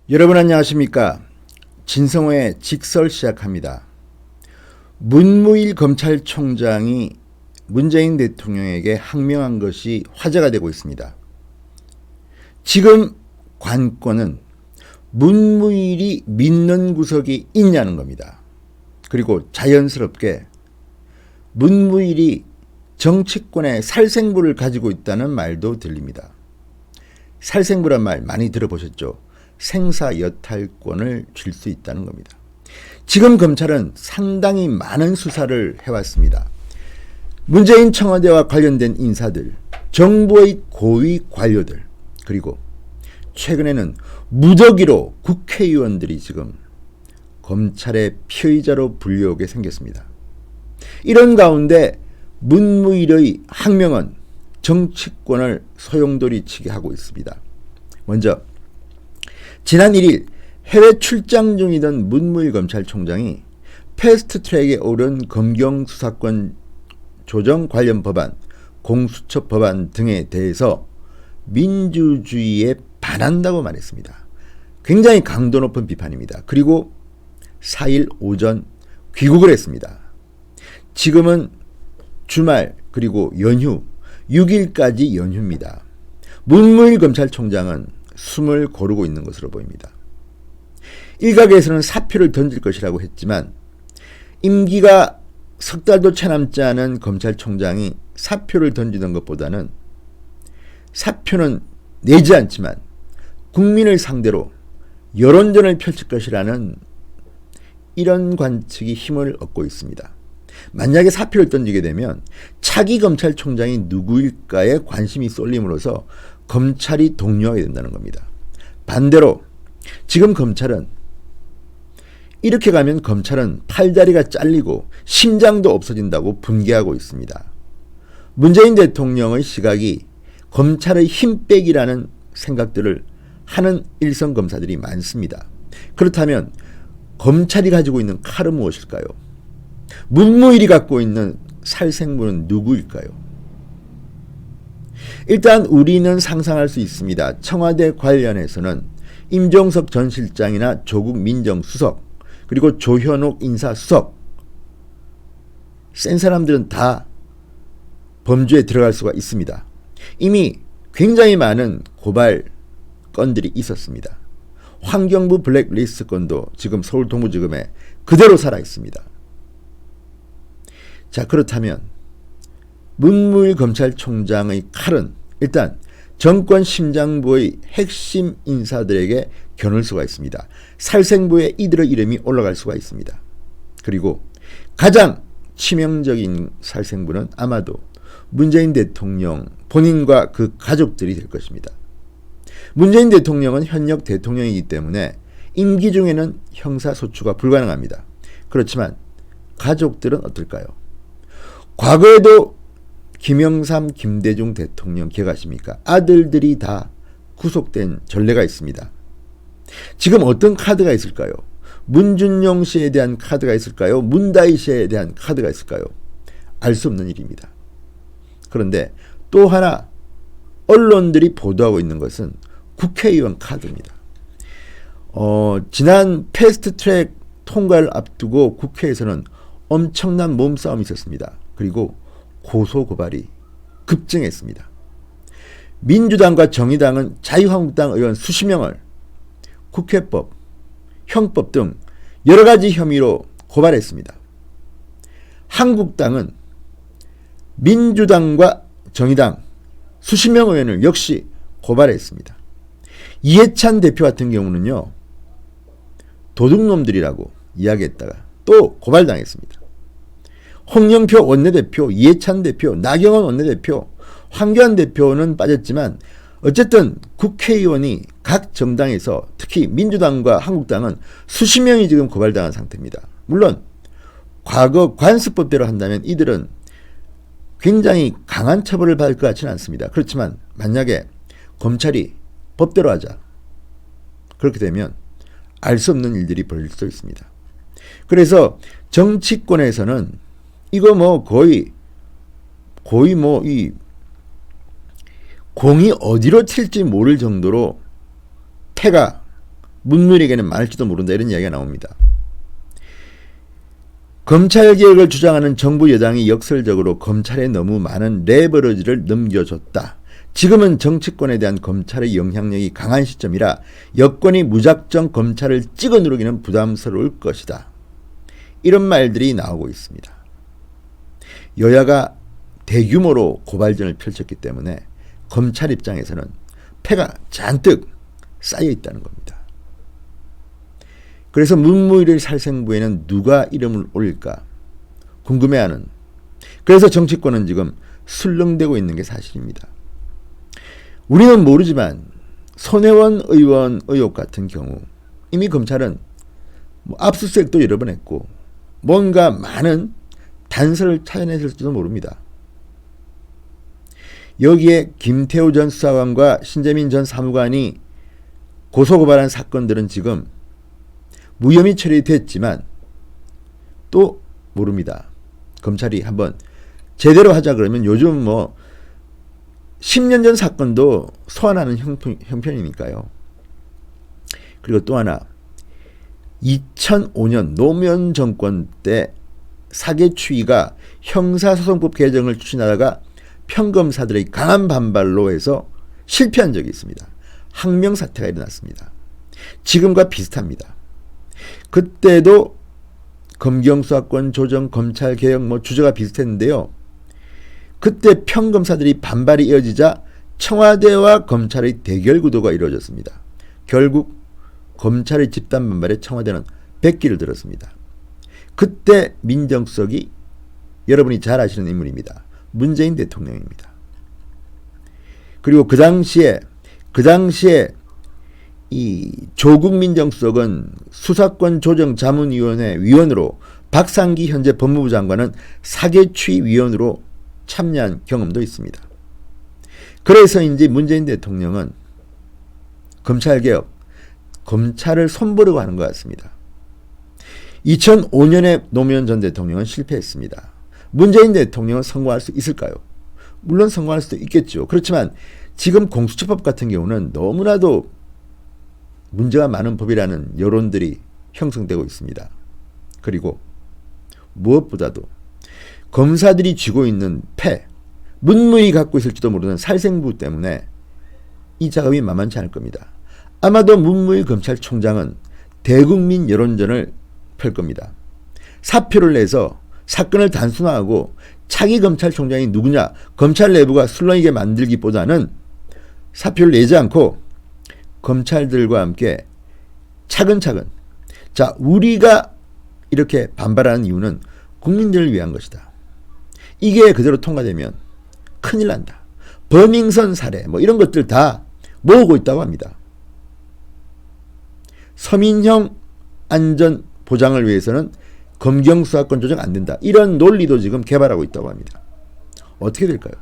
여러분 안녕하십니까? 진성호의 직설 시작합니다. 문무일 검찰총장이 문재인 대통령에게 항명한 것이 화제가 되고 있습니다. 지금 관건은 문무일이 믿는 구석이 있냐는 겁니다. 그리고 자연스럽게 문무일이 정치권의 살생부를 가지고 있다는 말도 들립니다. 살생부란 말 많이 들어보셨죠? 생사여탈권을 줄 수 있다는 겁니다. 지금 검찰은 상당히 많은 수사를 해왔습니다. 문재인 청와대와 관련된 인사들, 정부의 고위 관료들, 그리고 최근에는 무더기로 국회의원들이 지금 검찰의 피의자로 불려오게 생겼습니다. 이런 가운데 문무일의 항명은 정치권을 소용돌이치게 하고 있습니다. 먼저 지난 1일 해외 출장 중이던 문무일 검찰총장이 패스트트랙에 오른 검경수사권 조정 관련 법안, 공수처 법안 등에 대해서 민주주의에 반한다고 말했습니다. 굉장히 강도 높은 비판입니다. 그리고 4일 오전 귀국을 했습니다. 지금은 주말 그리고 연휴 6일까지 연휴입니다. 문무일 검찰총장은 숨을 고르고 있는 것으로 보입니다. 일각에서는 사표를 던질 것이라고 했지만 임기가 석 달도 채 남지 않은 검찰총장이 사표를 던지는 것보다는 사표는 내지 않지만 국민을 상대로 여론전을 펼칠 것이라는 이런 관측이 힘을 얻고 있습니다. 만약에 사표를 던지게 되면 차기 검찰총장이 누구일까에 관심이 쏠림으로써 검찰이 동요하게 된다는 겁니다. 반대로 지금 검찰은 이렇게 가면 검찰은 팔다리가 잘리고 심장도 없어진다고 분개하고 있습니다. 문재인 대통령의 시각이 검찰의 힘 빼기라는 생각들을 하는 일선 검사들이 많습니다. 그렇다면 검찰이 가지고 있는 칼은 무엇일까요? 문무일이 갖고 있는 살생부는 누구일까요? 일단 우리는 상상할 수 있습니다. 청와대 관련해서는 임종석 전 실장이나 조국 민정수석 그리고 조현옥 인사수석 센 사람들은 다 범죄에 들어갈 수가 있습니다. 이미 굉장히 많은 고발 건들이 있었습니다. 환경부 블랙리스트 건도 지금 서울 동부지검에 그대로 살아 있습니다. 자, 그렇다면 문무일 검찰총장의 칼은 일단 정권 심장부의 핵심 인사들에게 겨눌 수가 있습니다. 살생부에 이들의 이름이 올라갈 수가 있습니다. 그리고 가장 치명적인 살생부는 아마도 문재인 대통령 본인과 그 가족들이 될 것입니다. 문재인 대통령은 현역 대통령이기 때문에 임기 중에는 형사소추가 불가능합니다. 그렇지만 가족들은 어떨까요? 과거에도 김영삼, 김대중 대통령 기억하십니까? 아들들이 다 구속된 전례가 있습니다. 지금 어떤 카드가 있을까요? 문준용 씨에 대한 카드가 있을까요? 문다희 씨에 대한 카드가 있을까요? 알 수 없는 일입니다. 그런데 또 하나 언론들이 보도하고 있는 것은 국회의원 카드입니다. 지난 패스트트랙 통과를 앞두고 국회에서는 엄청난 몸싸움이 있었습니다. 그리고 고소고발이 급증했습니다. 민주당과 정의당은 자유한국당 의원 수십 명을 국회법, 형법 등 여러 가지 혐의로 고발했습니다. 한국당은 민주당과 정의당 수십 명 의원을 역시 고발했습니다. 이해찬 대표 같은 경우는요, 도둑놈들이라고 이야기했다가 또 고발당했습니다. 홍영표 원내대표, 이해찬 대표, 나경원 원내대표, 황교안 대표는 빠졌지만 어쨌든 국회의원이 각 정당에서 특히 민주당과 한국당은 수십 명이 지금 고발당한 상태입니다. 물론 과거 관습법대로 한다면 이들은 굉장히 강한 처벌을 받을 것 같지는 않습니다. 그렇지만 만약에 검찰이 법대로 하자, 그렇게 되면 알 수 없는 일들이 벌어질 수 있습니다. 그래서 정치권에서는 이거 뭐 거의 뭐 이 공이 어디로 튈지 모를 정도로 패가 문무일에게는 많을지도 모른다 이런 이야기가 나옵니다. 검찰개혁을 주장하는 정부 여당이 역설적으로 검찰에 너무 많은 레버리지를 넘겨줬다. 지금은 정치권에 대한 검찰의 영향력이 강한 시점이라 여권이 무작정 검찰을 찍어 누르기는 부담스러울 것이다. 이런 말들이 나오고 있습니다. 여야가 대규모로 고발전을 펼쳤기 때문에 검찰 입장에서는 패가 잔뜩 쌓여 있다는 겁니다. 그래서 문무일의 살생부에는 누가 이름을 올릴까 궁금해하는, 그래서 정치권은 지금 술렁대고 있는 게 사실입니다. 우리는 모르지만 손혜원 의원 의혹 같은 경우 이미 검찰은 압수수색도 여러 번 했고 뭔가 많은 단서를 찾아냈을지도 모릅니다. 여기에 김태우 전 수사관과 신재민 전 사무관이 고소고발한 사건들은 지금 무혐의 처리됐지만 또 모릅니다. 검찰이 한번 제대로 하자 그러면 요즘 10년 전 사건도 소환하는 형편이니까요. 그리고 또 하나 2005년 노무현 정권 때 사개추위가 형사소송법 개정을 추진하다가 평검사들의 강한 반발로 해서 실패한 적이 있습니다. 항명사태가 일어났습니다. 지금과 비슷합니다. 그때도 검경수사권 조정, 검찰개혁 주제가 비슷했는데요. 그때 평검사들이 반발이 이어지자 청와대와 검찰의 대결 구도가 이루어졌습니다. 결국 검찰의 집단 반발에 청와대는 백기를 들었습니다. 그때 민정수석이 여러분이 잘 아시는 인물입니다. 문재인 대통령입니다. 그리고 그 당시에 이 조국 민정수석은 수사권 조정 자문위원회 위원으로, 박상기 현재 법무부 장관은 사개추위 위원으로 참여한 경험도 있습니다. 그래서인지 문재인 대통령은 검찰개혁, 검찰을 손보려고 하는 것 같습니다. 2005년에 노무현 전 대통령은 실패했습니다. 문재인 대통령은 성공할 수 있을까요? 물론 성공할 수도 있겠죠. 그렇지만 지금 공수처법 같은 경우는 너무나도 문제가 많은 법이라는 여론들이 형성되고 있습니다. 그리고 무엇보다도 검사들이 쥐고 있는 패, 문무일이 갖고 있을지도 모르는 살생부 때문에 이 작업이 만만치 않을 겁니다. 아마도 문무일 검찰총장은 대국민 여론전을 펼 겁니다. 사표를 내서 사건을 단순화하고 차기 검찰총장이 누구냐, 검찰 내부가 술렁이게 만들기보다는 사표를 내지 않고 검찰들과 함께 차근차근, 자, 우리가 이렇게 반발하는 이유는 국민들을 위한 것이다. 이게 그대로 통과되면 큰일 난다. 버밍썬 사례 이런 것들 다 모으고 있다고 합니다. 서민형 안전 보장을 위해서는 검경수사권 조정 안 된다. 이런 논리도 지금 개발하고 있다고 합니다. 어떻게 될까요?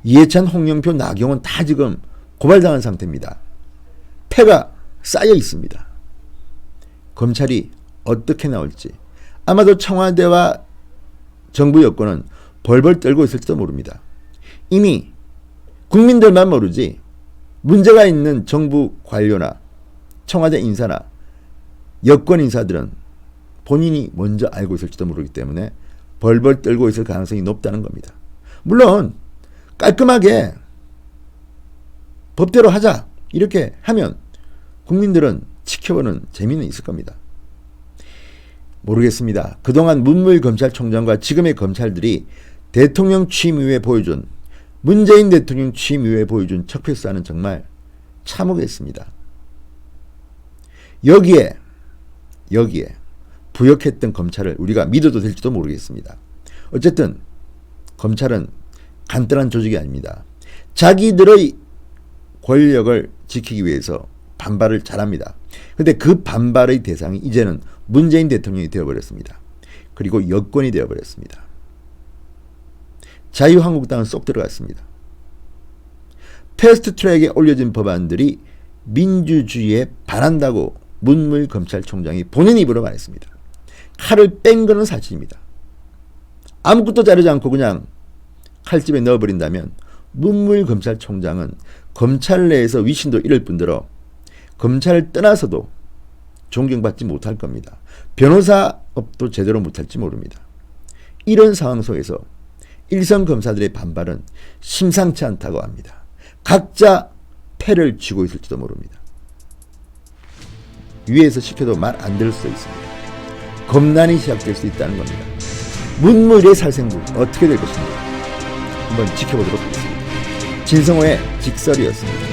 이해찬, 홍영표, 나경원 다 지금 고발당한 상태입니다. 패가 쌓여 있습니다. 검찰이 어떻게 나올지 아마도 청와대와 정부 여권은 벌벌 떨고 있을지도 모릅니다. 이미 국민들만 모르지 문제가 있는 정부 관료나 청와대 인사나 여권 인사들은 본인이 먼저 알고 있을지도 모르기 때문에 벌벌 떨고 있을 가능성이 높다는 겁니다. 물론 깔끔하게 법대로 하자 이렇게 하면 국민들은 지켜보는 재미는 있을 겁니다. 모르겠습니다. 그동안 문무일 검찰총장과 지금의 검찰들이 대통령 취임 이후에 보여준, 문재인 대통령 취임 이후에 보여준 척필수사는 정말 참혹했습니다. 여기에 부역했던 검찰을 우리가 믿어도 될지도 모르겠습니다. 어쨌든 검찰은 간단한 조직이 아닙니다. 자기들의 권력을 지키기 위해서 반발을 잘합니다. 그런데 그 반발의 대상이 이제는 문재인 대통령이 되어버렸습니다. 그리고 여권이 되어버렸습니다. 자유한국당은 쏙 들어갔습니다. 패스트트랙에 올려진 법안들이 민주주의에 반한다고 문무일 검찰총장이 본인 입으로 말했습니다. 칼을 뺀 거는 사실입니다. 아무것도 자르지 않고 그냥 칼집에 넣어버린다면 문무일 검찰총장은 검찰 내에서 위신도 잃을 뿐더러 검찰을 떠나서도 존경받지 못할 겁니다. 변호사업도 제대로 못할지 모릅니다. 이런 상황 속에서 일선 검사들의 반발은 심상치 않다고 합니다. 각자 패를 쥐고 있을지도 모릅니다. 위에서 시켜도 말 안 들을 수도 있습니다. 검난이 시작될 수 있다는 겁니다. 문무일의 살생부 어떻게 될 것입니까? 한번 지켜보도록 하겠습니다. 진성호의 직설이었습니다.